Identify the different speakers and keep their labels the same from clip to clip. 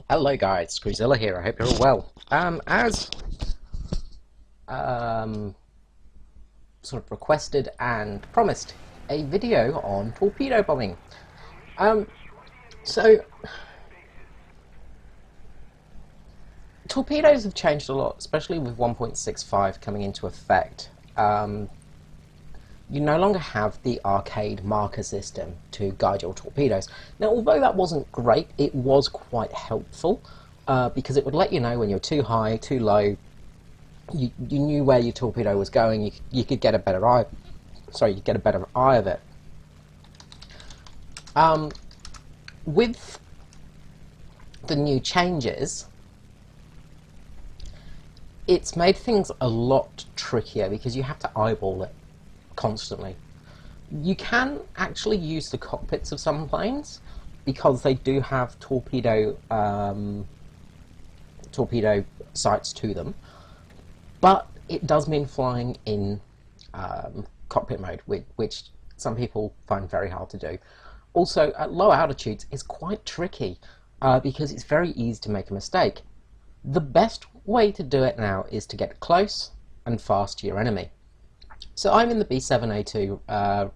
Speaker 1: Hello guys, Skree here. I hope you're all well. As sort of requested and promised, a video on torpedo bombing. So torpedoes have changed a lot, especially with 1.65 coming into effect. You no longer have the arcade marker system to guide your torpedoes. Now, although that wasn't great, it was quite helpful because it would let you know when you're too high, too low. You knew where your torpedo was going. You could get a better eye. Sorry, you get a better eye of it. With the new changes, it's made things a lot trickier because you have to eyeball it constantly. You can actually use the cockpits of some planes because they do have torpedo sights to them, but it does mean flying in cockpit mode, which some people find very hard to do. Also, at low altitudes, it's quite tricky because it's very easy to make a mistake. The best way to do it now is to get close and fast to your enemy. So I'm in the B7A2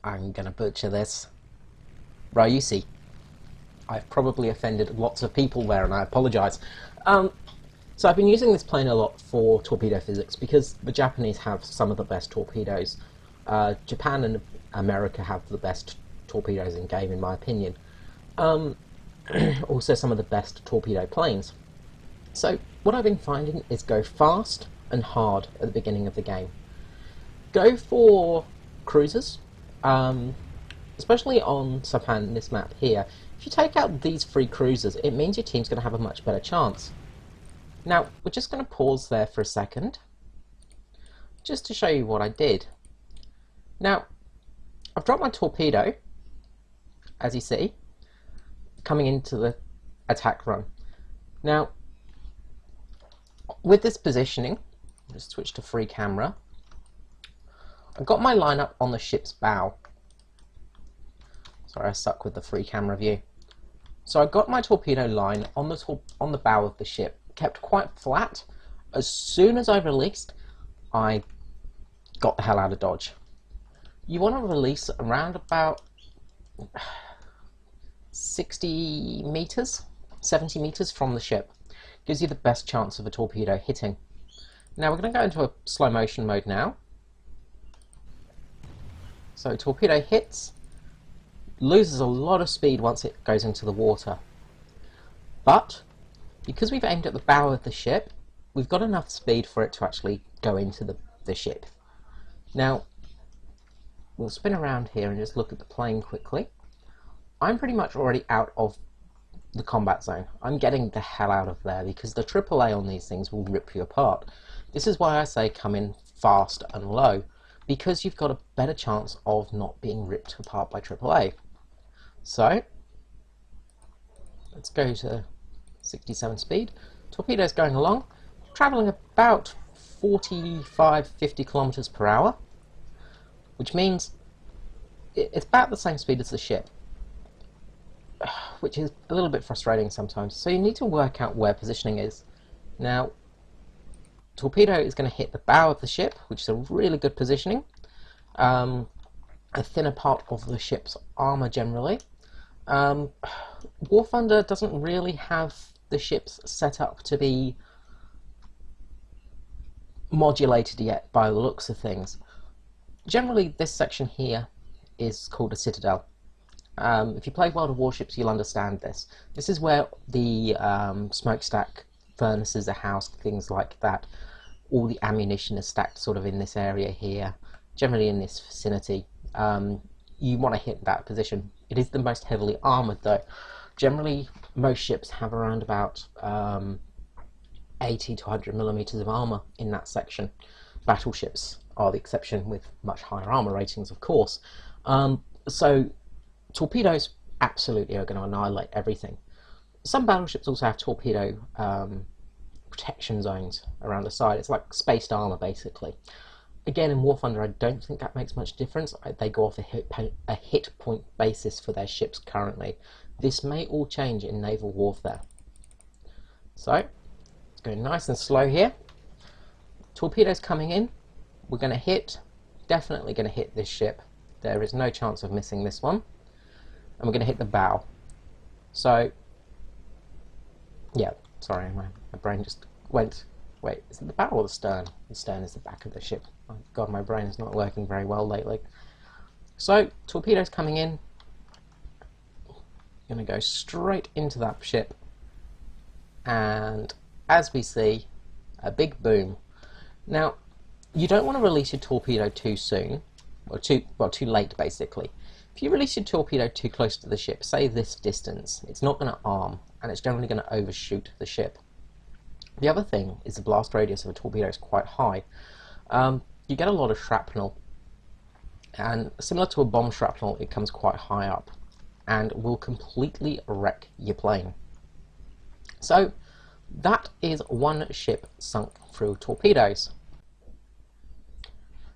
Speaker 1: I'm gonna butcher this, Ryusi. I've probably offended lots of people there and I apologise. So I've been using this plane a lot for torpedo physics because the Japanese have some of the best torpedoes. Japan and America have the best torpedoes in game, in my opinion. Also some of the best torpedo planes. So what I've been finding is go fast and hard at the beginning of the game. Go for cruisers, especially on Japan, this map here. If you take out these three cruisers, it means your team's going to have a much better chance. Now, we're just going to pause there for a second, just to show you what I did. Now, I've dropped my torpedo, as you see, coming into the attack run. Now, with this positioning, just switch to free camera, I've got my line up on the ship's bow. Sorry, I suck with the free camera view. So I've got my torpedo line on the bow of the ship, kept quite flat. As soon as I released, I got the hell out of dodge. You want to release around about 60 meters, 70 meters from the ship. Gives you the best chance of a torpedo hitting. Now we're going to go into a slow motion mode now. So torpedo hits, loses a lot of speed once it goes into the water. But because we've aimed at the bow of the ship, we've got enough speed for it to actually go into the ship. Now we'll spin around here and just look at the plane quickly. I'm pretty much already out of the combat zone. I'm getting the hell out of there because the AAA on these things will rip you apart. This is why I say come in fast and low, because you've got a better chance of not being ripped apart by AAA. So let's go to 67 speed. Torpedo's going along, travelling about 45-50 kilometers per hour, which means it's about the same speed as the ship, which is a little bit frustrating sometimes. So you need to work out where positioning is. Now, torpedo is going to hit the bow of the ship, which is a really good positioning. A thinner part of the ship's armour generally. War Thunder doesn't really have the ships set up to be modulated yet by the looks of things. Generally, this section here is called a citadel. If you play World of Warships, you'll understand this. This is where the smokestack furnaces are housed, things like that. All the ammunition is stacked sort of in this area here, generally in this vicinity. You want to hit that position. It is the most heavily armoured though. Generally, most ships have around about 80 to 100 millimeters of armour in that section. Battleships are the exception, with much higher armour ratings, of course. So torpedoes absolutely are going to annihilate everything. Some battleships also have torpedo protection zones around the side. It's like spaced armour basically. Again, in War Thunder, I don't think that makes much difference. They go off a hit point basis for their ships currently. This may all change in naval warfare. So, it's going nice and slow here. Torpedoes coming in. We're going to hit, definitely going to hit this ship. There is no chance of missing this one. And we're going to hit the bow. So, yeah, sorry, my brain just went, wait, is it the bow or the stern? The stern is the back of the ship. Oh God, my brain is not working very well lately. So, torpedoes coming in. Going to go straight into that ship. And as we see, a big boom. Now, you don't want to release your torpedo too soon, or too late basically. If you release your torpedo too close to the ship, say this distance, it's not going to arm, and it's generally going to overshoot the ship. The other thing is the blast radius of a torpedo is quite high. You get a lot of shrapnel, and similar to a bomb shrapnel, it comes quite high up, and will completely wreck your plane. So, that is one ship sunk through torpedoes.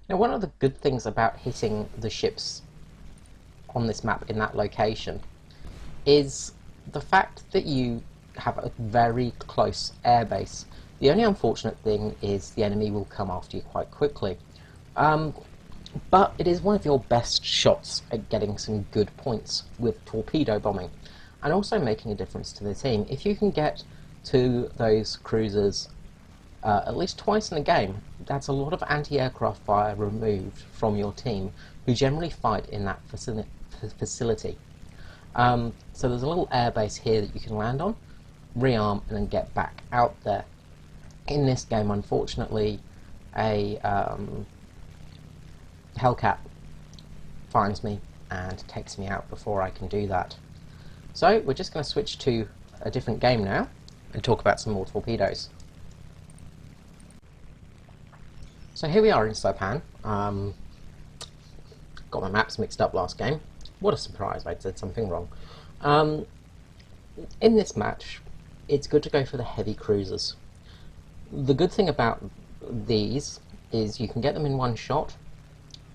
Speaker 1: Now, one of the good things about hitting the ships on this map in that location is the fact that you have a very close airbase. The only unfortunate thing is the enemy will come after you quite quickly. But it is one of your best shots at getting some good points with torpedo bombing, and also making a difference to the team. If you can get to those cruisers at least twice in a game, that's a lot of anti-aircraft fire removed from your team, who generally fight in that facility. So there's a little airbase here that you can land on, rearm, and then get back out there. In this game, unfortunately, a Hellcat finds me and takes me out before I can do that. So we're just going to switch to a different game now and talk about some more torpedoes. So here we are in Saipan. Got my maps mixed up last game. What a surprise, I did something wrong. In this match, it's good to go for the heavy cruisers. The good thing about these is you can get them in one shot,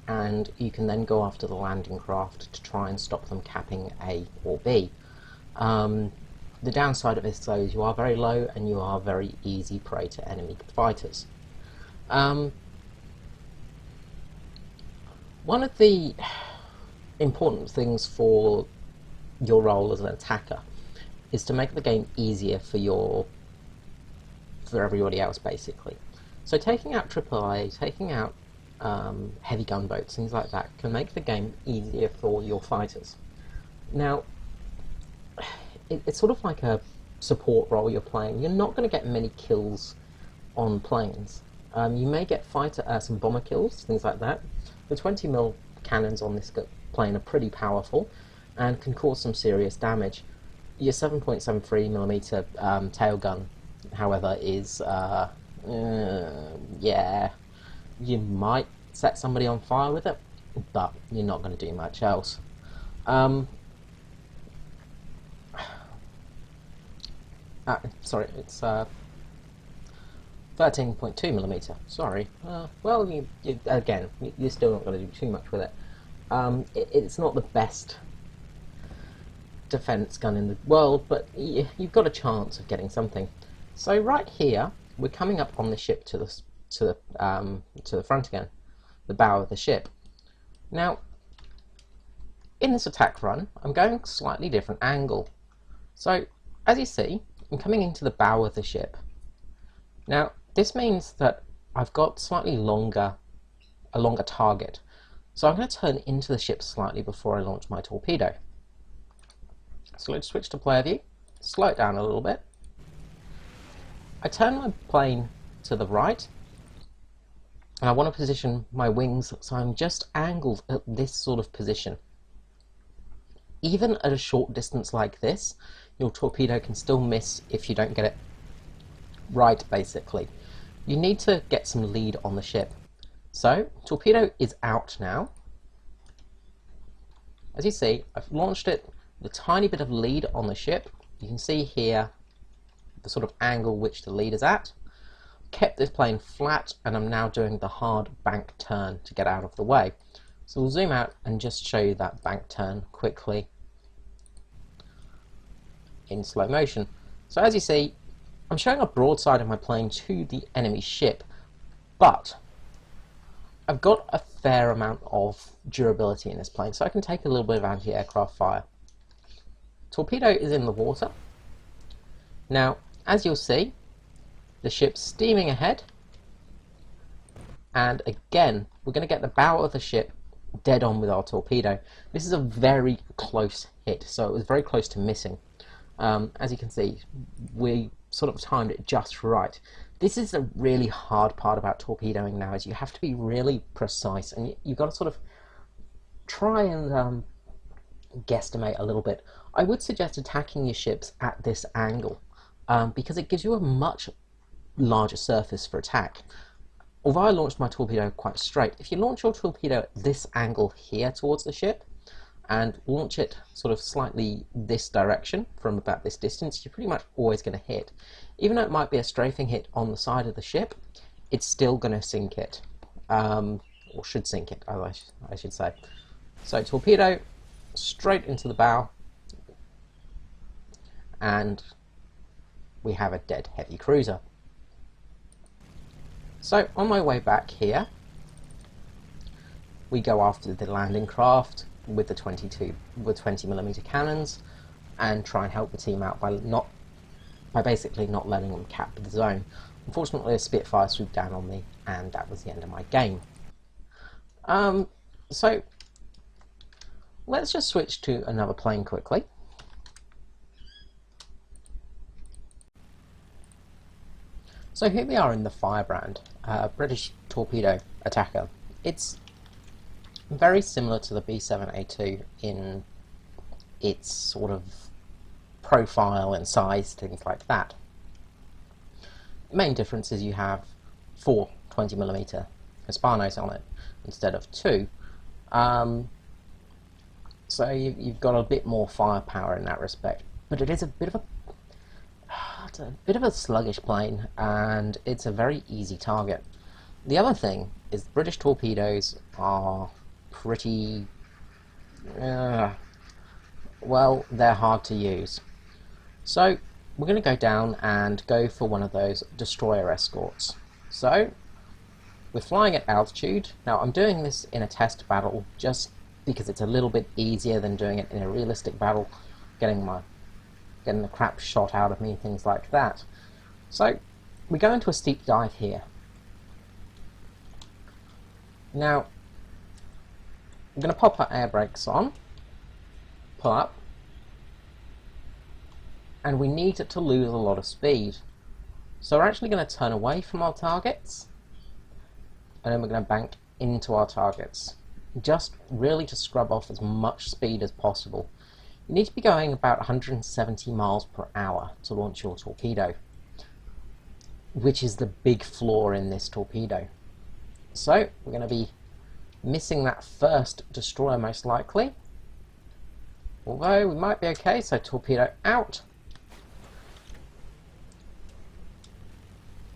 Speaker 1: and you can then go after the landing craft to try and stop them capping A or B. The downside of this, though, is you are very low and you are very easy prey to enemy fighters. One of the important things for your role as an attacker is to make the game easier for everybody else, basically. So taking out AAA, taking out heavy gunboats, things like that, can make the game easier for your fighters. Now, it's sort of like a support role you're playing. You're not going to get many kills on planes. You may get some bomber kills, things like that. The 20mm cannons on this plane are pretty powerful and can cause some serious damage. Your 7.73mm tail gun, however, is yeah, you might set somebody on fire with it, but you're not going to do much else. Sorry, it's 13.2mm. Sorry. Well, again, you're still not going to do too much with it. It's not the best defense gun in the world, but you've got a chance of getting something. So right here, we're coming up on the ship to the front again, the bow of the ship. Now, in this attack run, I'm going a slightly different angle. So, as you see, I'm coming into the bow of the ship. Now, this means that I've got a longer target. So I'm going to turn into the ship slightly before I launch my torpedo. So let's switch to player view, slow it down a little bit. I turn my plane to the right, and I want to position my wings so I'm just angled at this sort of position. Even at a short distance like this, your torpedo can still miss if you don't get it right, basically. You need to get some lead on the ship. So, torpedo is out now. As you see, I've launched it with a tiny bit of lead on the ship. You can see here the sort of angle which the lead is at. kept this plane flat, and I'm now doing the hard bank turn to get out of the way. So we'll zoom out and just show you that bank turn quickly in slow motion. So as you see, I'm showing a broadside of my plane to the enemy ship, but I've got a fair amount of durability in this plane, so I can take a little bit of anti-aircraft fire. Torpedo is in the water. Now, as you'll see, the ship's steaming ahead, and again, we're going to get the bow of the ship dead on with our torpedo. This is a very close hit, so it was very close to missing. As you can see, we sort of timed it just right. This is a really hard part about torpedoing now, is you have to be really precise, and you've got to sort of try and guesstimate a little bit. I would suggest attacking your ships at this angle, because it gives you a much larger surface for attack. Although I launched my torpedo quite straight, if you launch your torpedo at this angle here towards the ship, and launch it sort of slightly this direction from about this distance, you're pretty much always going to hit. Even though it might be a strafing hit on the side of the ship, it's still going to sink it, or should sink it, I should say. So torpedo straight into the bow, and we have a dead heavy cruiser. So on my way back here, we go after the landing craft with the 20mm cannons, and try and help the team out by basically not letting them cap the zone. Unfortunately, a Spitfire swooped down on me, and that was the end of my game. So let's just switch to another plane quickly. So here we are in the Firebrand, British torpedo attacker. It's very similar to the B7A2 in its sort of profile and size, things like that. The main difference is you have 4 20mm Hispanos on it instead of 2. So you've got a bit more firepower in that respect, but it is a bit of a sluggish plane, and it's a very easy target. The other thing is British torpedoes are pretty well, they're hard to use. So we're going to go down and go for one of those destroyer escorts. So we're flying at altitude. Now I'm doing this in a test battle just because it's a little bit easier than doing it in a realistic battle, getting the crap shot out of me, things like that. So we go into a steep dive here. Now I'm going to pop our air brakes on, pull up, and we need it to lose a lot of speed. So we're actually going to turn away from our targets, and then we're going to bank into our targets, just really to scrub off as much speed as possible. You need to be going about 170 miles per hour to launch your torpedo, which is the big flaw in this torpedo. So we're going to be missing that first destroyer most likely, although we might be okay. So torpedo out,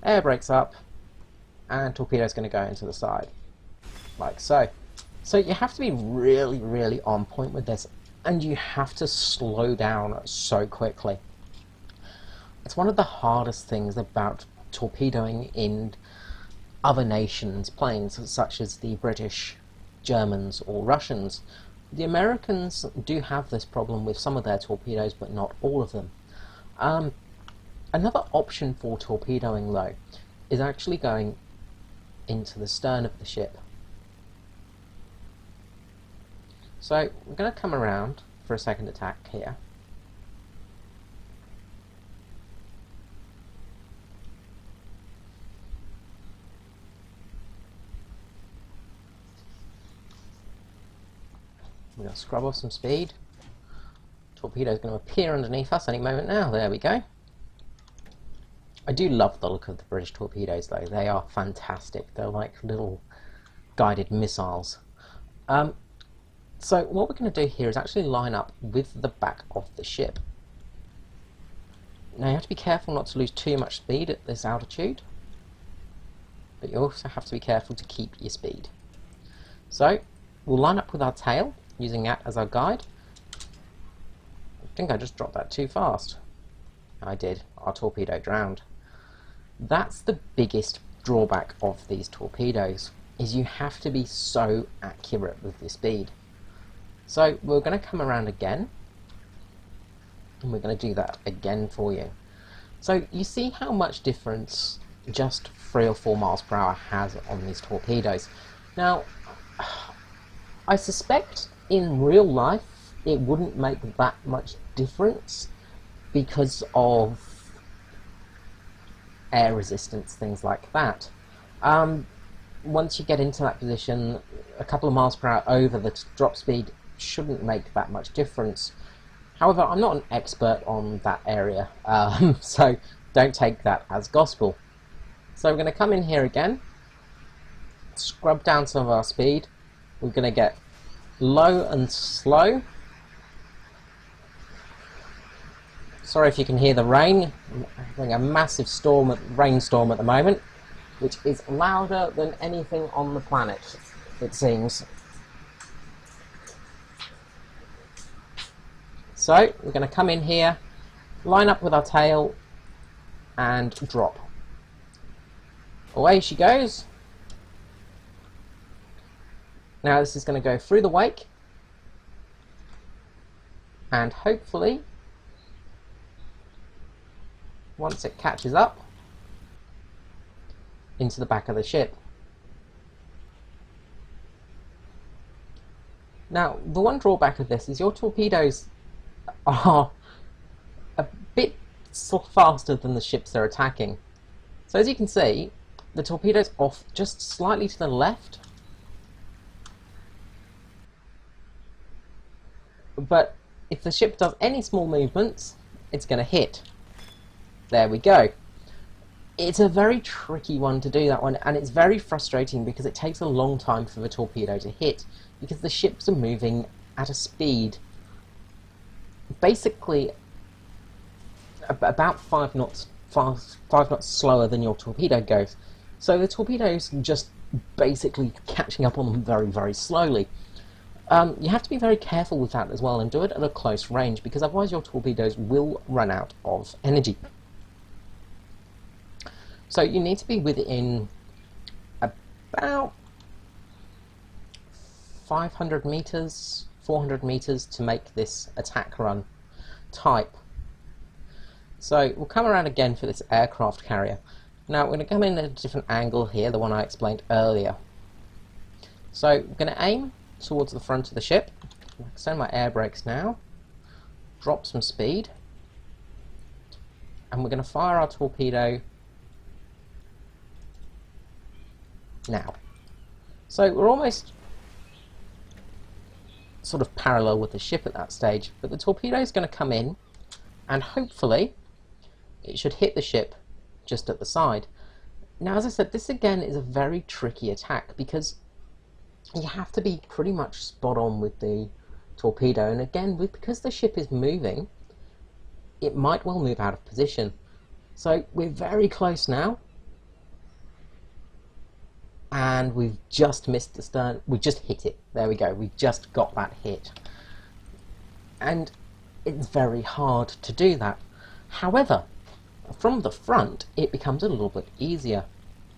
Speaker 1: air brakes up, and torpedo's going to go into the side like so. So you have to be really, really on point with this, and you have to slow down so quickly. It's one of the hardest things about torpedoing in other nations' planes, such as the British, Germans, or Russians. The Americans do have this problem with some of their torpedoes, but not all of them. Another option for torpedoing, though, is actually going into the stern of the ship. So we're going to come around for a second attack here. We're going to scrub off some speed. Torpedo is going to appear underneath us any moment now. There we go. I do love the look of the British torpedoes, though. They are fantastic. They're like little guided missiles. So what we're going to do here is actually line up with the back of the ship. Now you have to be careful not to lose too much speed at this altitude. but you also have to be careful to keep your speed. So we'll line up with our tail, using that as our guide. I think I just dropped that too fast. I did. Our torpedo drowned. That's the biggest drawback of these torpedoes, is you have to be so accurate with your speed. So we're going to come around again, and we're going to do that again for you. So you see how much difference just 3 or 4 miles per hour has on these torpedoes. Now, I suspect in real life it wouldn't make that much difference because of air resistance, things like that. Once you get into that position, a couple of miles per hour over the drop speed shouldn't make that much difference. However, I'm not an expert on that area, so don't take that as gospel. So we're going to come in here again, scrub down some of our speed. We're going to get low and slow. Sorry if you can hear the rain. I'm having a massive rainstorm at the moment, which is louder than anything on the planet, it seems. So we're going to come in here, line up with our tail, and drop. Away she goes. Now this is going to go through the wake, and hopefully, once it catches up, into the back of the ship. Now, the one drawback of this is your torpedoes are a bit faster than the ships they're attacking. So as you can see, the torpedo's off just slightly to the left, but if the ship does any small movements, it's going to hit. There we go. It's a very tricky one to do, that one, and it's very frustrating because it takes a long time for the torpedo to hit, because the ships are moving at a speed basically about 5 knots slower than your torpedo goes. So the torpedo's just basically catching up on them very, very slowly. You have to be very careful with that as well, and do it at a close range, because otherwise your torpedoes will run out of energy. So you need to be within about 500 meters, 400 meters to make this attack run type. So we'll come around again for this aircraft carrier. Now we're going to come in at a different angle here, the one I explained earlier. So I'm going to aim towards the front of the ship, extend my air brakes now, drop some speed, and we're going to fire our torpedo now. So we're almost sort of parallel with the ship at that stage, but the torpedo is going to come in, and hopefully it should hit the ship just at the side. Now, as I said, this again is a very tricky attack, because you have to be pretty much spot on with the torpedo, and again, because the ship is moving, it might well move out of position. So we're very close now, and we've just missed the stern. We just hit it. There we go. We just got that hit. And it's very hard to do that. However, from the front, it becomes a little bit easier.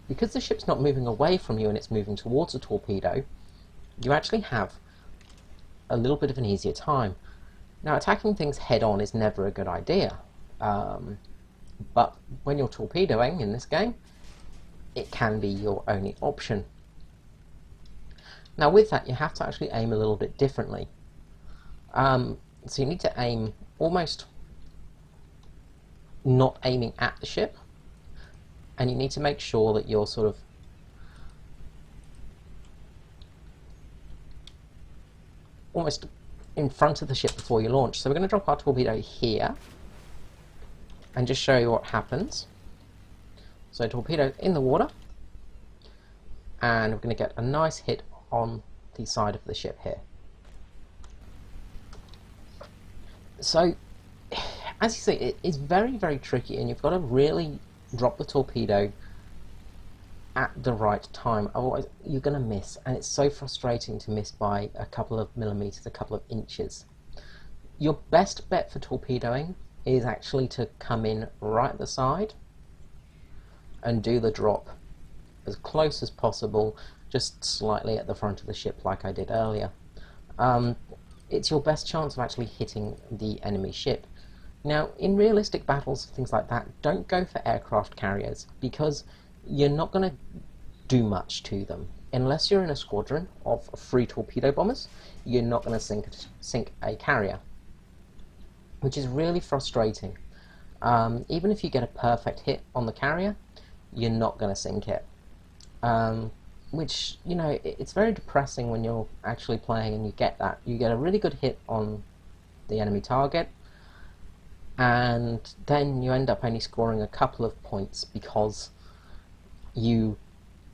Speaker 1: Because the ship's not moving away from you and it's moving towards a torpedo, you actually have a little bit of an easier time. Now, attacking things head-on is never a good idea. But when you're torpedoing in this game, it can be your only option. Now with that, you have to actually aim a little bit differently. So you need to aim almost not aiming at the ship, and you need to make sure that you're sort of almost in front of the ship before you launch. So we're going to drop our torpedo here and just show you what happens. So torpedo in the water, and we're going to get a nice hit on the side of the ship here. So, as you see, it is very, very tricky, and you've got to really drop the torpedo at the right time, otherwise you're going to miss, and it's so frustrating to miss by a couple of millimeters, a couple of inches. Your best bet for torpedoing is actually to come in right at the side and do the drop as close as possible, just slightly at the front of the ship like I did earlier. It's your best chance of actually hitting the enemy ship. Now, in realistic battles, things like that, don't go for aircraft carriers, because you're not going to do much to them. Unless you're in a squadron of 3 torpedo bombers, you're not going to sink a carrier, which is really frustrating. Even if you get a perfect hit on the carrier, you're not going to sink it. Which, you know, it's very depressing when you're actually playing and you get that. You get a really good hit on the enemy target, and then you end up only scoring a couple of points because you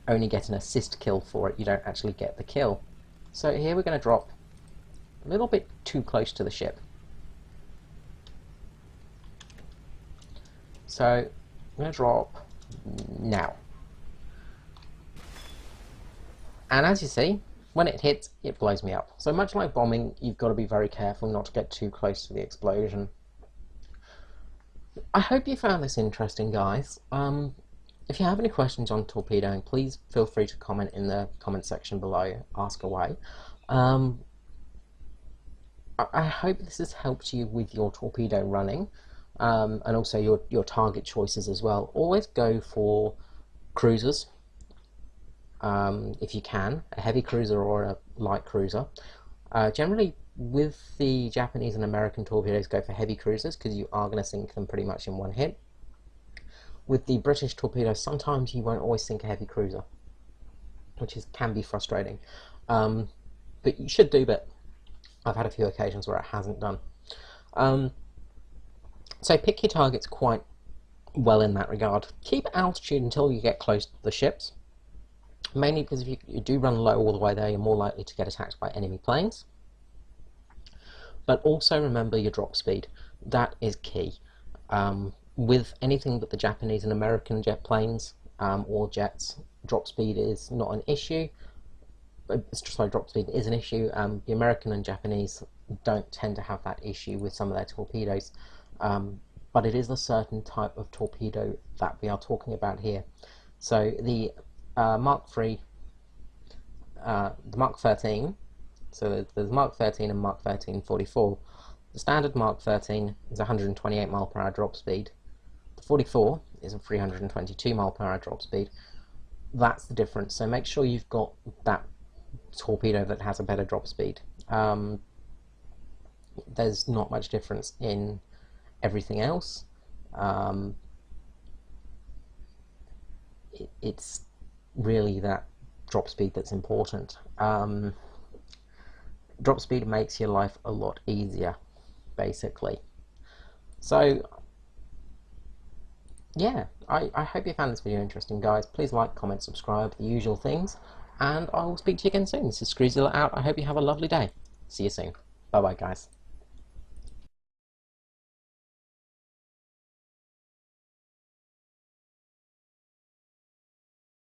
Speaker 1: only get an assist kill for it. You don't actually get the kill. So here we're going to drop a little bit too close to the ship. So I'm going to drop now. And as you see, when it hits, it blows me up. So much like bombing, you've got to be very careful not to get too close to the explosion. I hope you found this interesting, guys. If you have any questions on torpedoing, please feel free to comment in the comment section below. Ask away. I hope this has helped you with your torpedo running, and also your target choices as well. Always go for cruisers, if you can, a heavy cruiser or a light cruiser. Generally, with the Japanese and American torpedoes, go for heavy cruisers because you are going to sink them pretty much in one hit. With the British torpedoes, sometimes you won't always sink a heavy cruiser, which can be frustrating. But you should do, but I've had a few occasions where it hasn't done. So pick your targets quite well in that regard. Keep altitude until you get close to the ships, mainly because if you do run low all the way there, you're more likely to get attacked by enemy planes. But also remember your drop speed. That is key. With anything but the Japanese and American jet planes or jets, drop speed is not an issue. Sorry, drop speed is an issue. The American and Japanese don't tend to have that issue with some of their torpedoes, but it is a certain type of torpedo that we are talking about here. So the Mark III, the Mark 13, so there's Mark 13 and Mark 13 44. The standard Mark 13 is 128 mile per hour drop speed. The 44 is a 322 mile per hour drop speed. That's the difference. So make sure you've got that torpedo that has a better drop speed. There's not much difference in everything else. It's really that drop speed that's important. Drop speed makes your life a lot easier, basically. So yeah, I hope you found this video interesting, guys. Please like, comment, subscribe, the usual things, and I will speak to you again soon. This is Skree out. I hope you have a lovely day. See you soon. Bye bye, guys.